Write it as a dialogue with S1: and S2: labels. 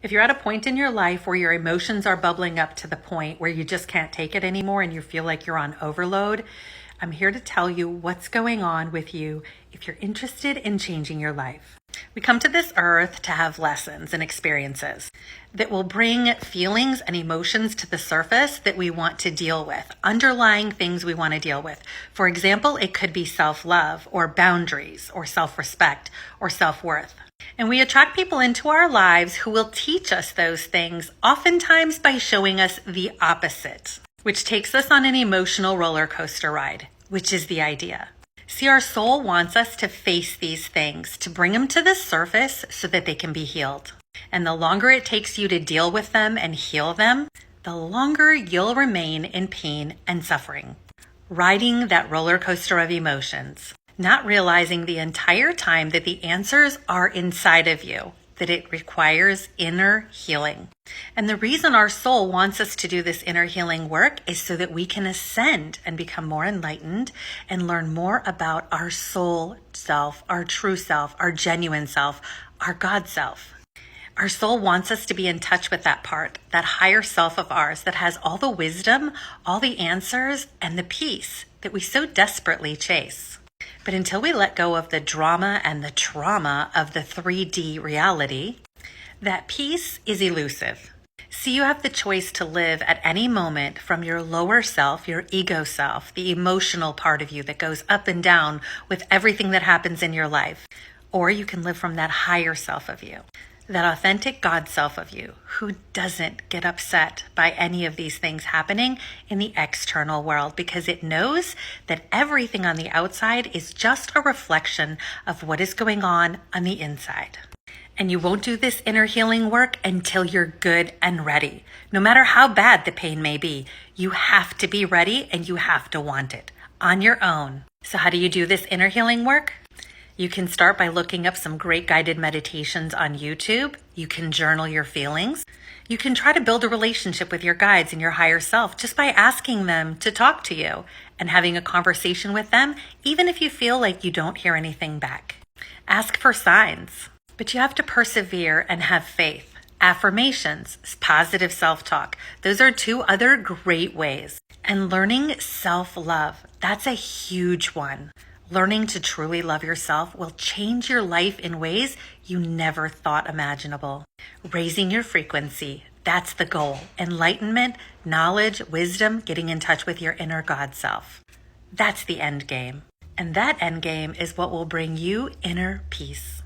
S1: If you're at a point in your life where your emotions are bubbling up to the point where you just can't take it anymore and you feel like you're on overload, I'm here to tell you what's going on with you if you're interested in changing your life. We come to this earth to have lessons and experiences that will bring feelings and emotions to the surface that we want to deal with, underlying things we want to deal with. For example, it could be self-love or boundaries or self-respect or self-worth. And we attract people into our lives who will teach us those things, oftentimes by showing us the opposite, which takes us on an emotional roller coaster ride, which is the idea. See, our soul wants us to face these things, to bring them to the surface so that they can be healed. And the longer it takes you to deal with them and heal them, the longer you'll remain in pain and suffering, riding that roller coaster of emotions, not realizing the entire time that the answers are inside of you, that it requires inner healing. And the reason our soul wants us to do this inner healing work is so that we can ascend and become more enlightened and learn more about our soul self, our true self, our genuine self, our God self. Our soul wants us to be in touch with that part, that higher self of ours that has all the wisdom, all the answers, and the peace that we so desperately chase. But until we let go of the drama and the trauma of the 3D reality, that peace is elusive. See, you have the choice to live at any moment from your lower self, your ego self, the emotional part of you that goes up and down with everything that happens in your life. Or you can live from that higher self of you, that authentic God self of you, who doesn't get upset by any of these things happening in the external world because it knows that everything on the outside is just a reflection of what is going on the inside. And you won't do this inner healing work until you're good and ready. No matter how bad the pain may be, you have to be ready and you have to want it on your own. So how do you do this inner healing work? You can start by looking up some great guided meditations on YouTube. You can journal your feelings. You can try to build a relationship with your guides and your higher self just by asking them to talk to you and having a conversation with them, even if you feel like you don't hear anything back. Ask for signs, but you have to persevere and have faith. Affirmations, positive self-talk, those are two other great ways. And learning self-love, that's a huge one. Learning to truly love yourself will change your life in ways you never thought imaginable. Raising your frequency, that's the goal. Enlightenment, knowledge, wisdom, getting in touch with your inner God self. That's the end game. And that end game is what will bring you inner peace.